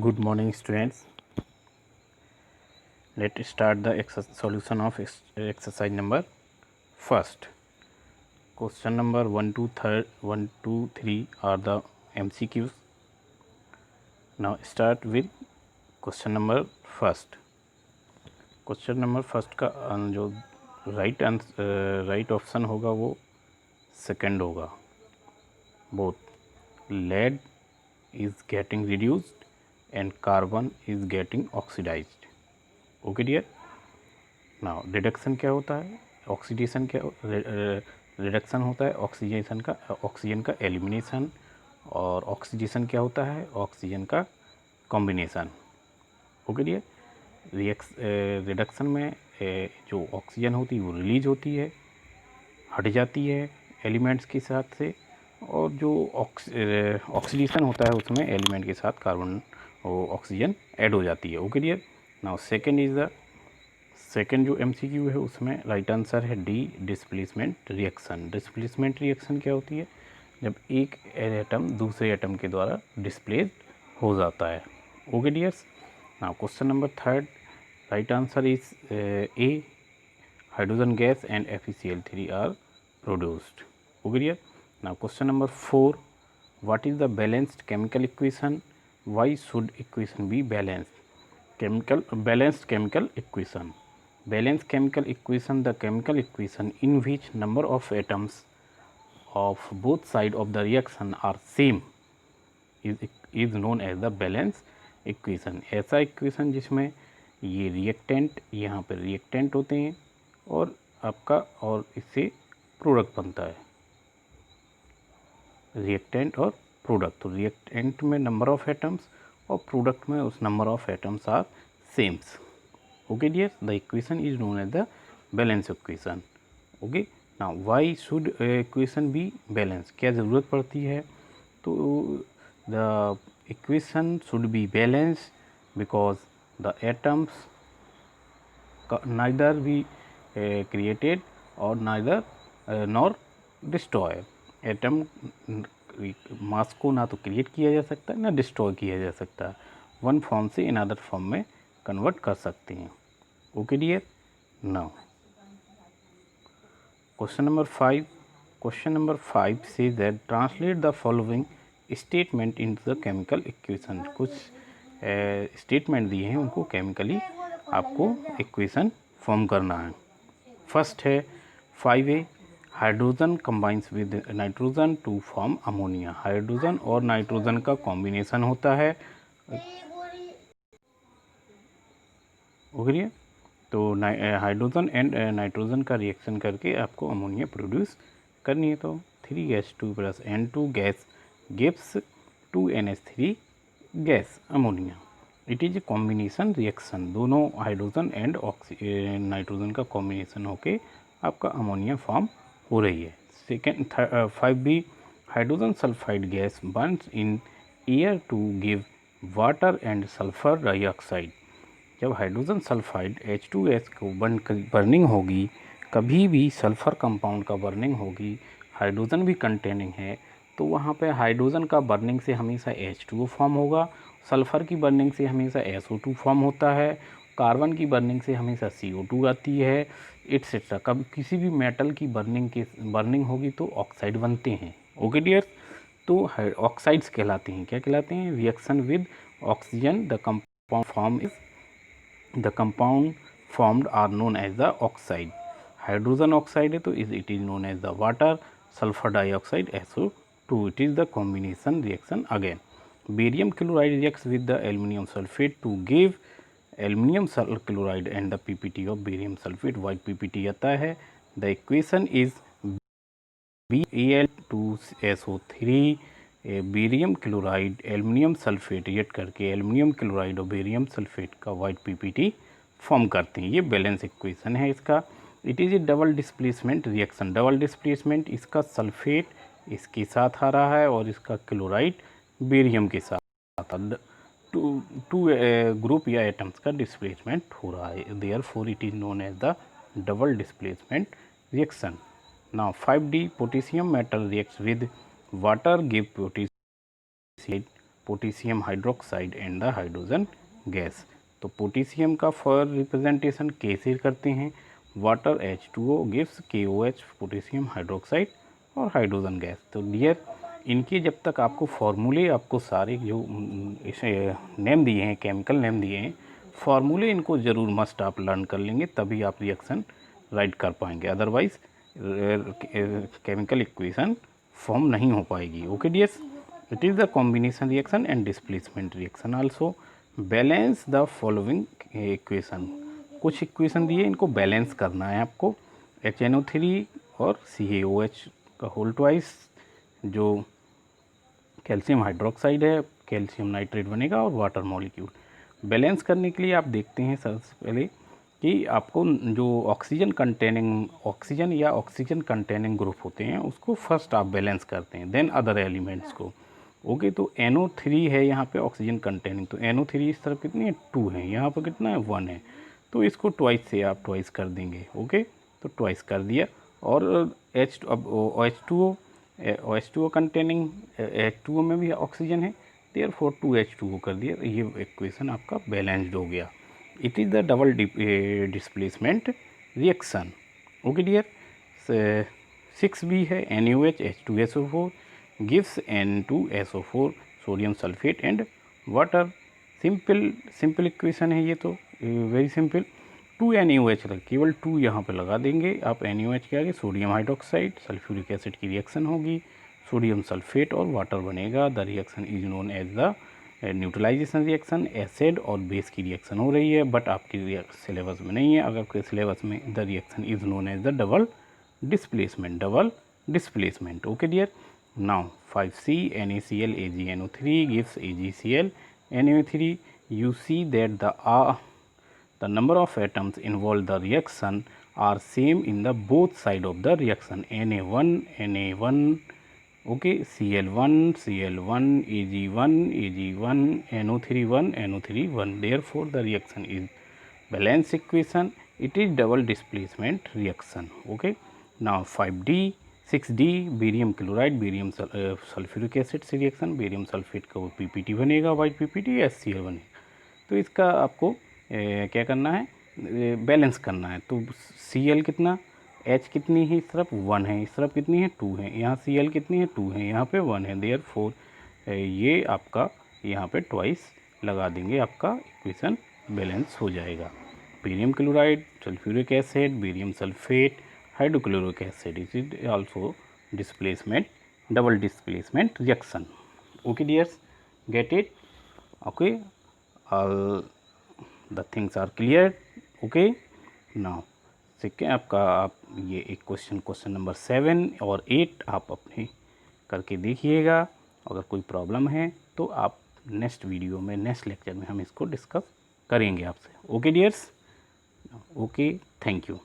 Good morning, students. Let's start the solution of exercise number first. Question number 1 to 3 are the MCQs. Now start with question number first. Question number first का जो right option होगा वो second होगा. Both lead is getting reduced and carbon is getting oxidized. Okay dear. Now reduction क्या होता है, oxidation क्या, reduction होता है ऑक्सीजन का एलिमिनेशन, और ऑक्सीडेशन क्या होता है, ऑक्सीजन का कॉम्बिनेशन. Okay dear. रिडक्शन में जो ऑक्सीजन होती है वो रिलीज होती है, हट जाती है एलिमेंट्स के साथ से, और जो ऑक्सीडेशन होता है उसमें एलिमेंट के साथ कार्बन और ऑक्सीजन ऐड हो जाती है. Okay dear. नाउ सेकेंड जो MCQ है उसमें राइट आंसर है D, displacement reaction. Displacement reaction क्या होती है, जब एक एटम दूसरे एटम के द्वारा डिस्प्लेस हो जाता है. Okay dears. Now question number third, right answer is A, hydrogen gas and FeCl3 are produced. Okay dear. Now question number 4, what is the balanced chemical equation, why should equation be balanced. Balanced chemical equation. Balanced chemical equation, the chemical equation in which number of atoms of both sides of the reaction are same is known as the balanced equation. ऐसा equation जिसमें ये reactant, यहाँ पर reactant होते हैं और आपका, और इससे प्रोडक्ट बनता है, रिएक्टेंट और प्रोडक्ट. तो रिएक्टेंट में नंबर ऑफ एटम्स और प्रोडक्ट में उस number of atoms are sames. Okay dear. The equation is known as the balance equation. Okay. Now why should equation be balance, क्या ज़रूरत पड़ती है, तो the equation should be balance because the atoms neither be created और neither nor destroy. Atom mass को ना तो create किया जा सकता है ना डिस्ट्रॉय किया जा सकता है, वन फॉर्म से इन अदर फॉर्म में कन्वर्ट कर सकते हैं. Okay dear. Now question number 5 से that translate the following statement in the chemical equation. कुछ स्टेटमेंट दिए हैं, उनको केमिकली आपको इक्वेशन फॉर्म करना है. फर्स्ट है 5A, hydrogen combines with nitrogen to form ammonia. Hydrogen और नाइट्रोजन का कॉम्बिनेशन होता है. ओके. तो हाइड्रोजन एंड नाइट्रोजन का रिएक्शन करके आपको अमोनिया प्रोड्यूस करनी है. तो 3H2 + N2 gas gives 2NH3 gas ammonia. It is a combination reaction. दोनों हाइड्रोजन एंड नाइट्रोजन का कॉम्बिनेशन होके आपका अमोनिया फॉर्म हो रही है. Second 5B, hydrogen sulphide gas burns in air to give water and sulphur dioxide. जब hydrogen sulphide H2S को burning होगी, कभी भी सल्फ़र कंपाउंड का बर्निंग होगी, हाइड्रोजन भी कंटेनिंग है, तो वहाँ पे हाइड्रोजन का बर्निंग से हमेशा H2O फॉर्म होगा, सल्फ़र की बर्निंग से हमेशा SO2 फॉर्म होता है, कार्बन की बर्निंग से हमेशा CO2 आती है, एट्सेट्रा. कभी किसी भी मेटल की बर्निंग होगी तो ऑक्साइड बनते हैं. Okay dear. तो ऑक्साइड्स कहलाते हैं. क्या कहलाते हैं? Reaction with oxygen the compound formed are known as the oxide. Hydrogen oxide है तो it is known as the water. Sulphur dioxide SO2. It is the combination reaction again. Barium chloride reacts with the aluminium sulphate to give aluminium chloride and the PPT of barium sulphate. White PPT आता है. The equation is Bal2SO3. Barium chloride aluminium sulphate react करके aluminium chloride और barium sulphate का white PPT form करते हैं. ये balance equation है इसका. It is A double displacement reaction. Double displacement, इसका सल्फेट इसके साथ आ रहा है और इसका क्लोराइड बेरियम के साथ टू ग्रुप या एटम्स का डिस्प्लेसमेंट हो रहा है. Therefore it is known as the double displacement reaction. Now 5D, potassium metal reacts with water give potassium potassium hydroxide and the hydrogen gas. तो पोटेशियम का for representation K से करते हैं, water H2O gives KOH potassium hydroxide और hydrogen gas. तो dear इनके जब तक आपको फॉर्मूले, आपको सारे जो इसे नेम दिए हैं, केमिकल नेम दिए हैं, फार्मूले इनको ज़रूर मस्ट आप लर्न कर लेंगे, तभी आप रिएक्शन राइट कर पाएंगे, अदरवाइज केमिकल इक्वेशन फॉर्म नहीं हो पाएगी। Okay dears, it is the combination reaction and displacement reaction also. Balance the following equation, कुछ इक्वेशन दिए, इनको बैलेंस करना है आपको। HNO3 और CaOH का होल ट्वाइस, जो कैल्शियम हाइड्रोक्साइड है, कैल्शियम नाइट्रेट बनेगा और वाटर मॉलिक्यूल। बैलेंस करने के लिए आप देखते हैं सबसे पहले कि आपको जो ऑक्सीजन या ऑक्सीजन कंटेनिंग ग्रुप होते हैं उसको फर्स्ट आप बैलेंस करते हैं, देन अदर एलिमेंट्स को। ओके, तो NO3 है यहाँ पे ऑक्सीजन कंटेनिंग, तो NO3 इस तरफ कितनी है 2 है, यहाँ पर कितना है 1 है, तो इसको ट्वाइस से आप ट्वाइस कर देंगे। ओके, तो ट्वाइस कर दिया। और OH2O कंटेनिंग, H2O में भी ऑक्सीजन है, देयरफॉर 2H2O कर दिया, ये इक्वेशन आपका बैलेंस्ड हो गया। It is the double displacement reaction. Okay dear, 6B है NaOH H2SO4 gives N2SO4 sodium sulphate and water. Simple equation है ये, तो वेरी सिंपल। 2 NaOH रख, केवल 2 यहाँ पे लगा देंगे आप, NaOH के आगे सोडियम हाइड्रोक्साइड, सल्फ्यूरिक एसिड की रिएक्शन होगी, सोडियम सल्फेट और वाटर बनेगा। The reaction is known as the neutralisation reaction. Acid और बेस की रिएक्शन हो रही है, बट आपकी सिलेबस में नहीं है। अगर आपके सिलेबस में, the reaction is known as the double displacement. Okay dear, now 5C NaCl AgNO3 gives AgCl NaO3. You see that the number of atoms involved the reaction are same in the both side of the reaction, Na1 okay, Cl1 Ag1 NO3 1, therefore the reaction is balance equation, it is double displacement reaction. Okay, now 6D barium chloride, barium sulphuric acid से reaction, barium sulphate का वो PPT बनेगा, white PPT HCl बनेगा। तो इसका आपको क्या करना है, बैलेंस करना है। तो Cl कितना, H कितनी है, इस तरफ 1 है, इस तरफ कितनी है 2 है, यहाँ Cl कितनी है 2 है, यहाँ पे 1 है, देयरफॉर ये आपका यहाँ पे ट्वाइस लगा देंगे, आपका इक्वेशन बैलेंस हो जाएगा। Barium chloride, sulphuric acid, barium sulphate, hydrochloric acid, it is also displacement, double displacement reaction. Okay dears, get it? Okay, all the things are clear. Okay, now ठीक है, आपका आप ये एक क्वेश्चन नंबर 7 और 8 आप अपने करके देखिएगा। अगर कोई प्रॉब्लम है तो आप नेक्स्ट वीडियो में, नेक्स्ट लेक्चर में हम इसको डिस्कस करेंगे आपसे। Okay dears, okay, thank you.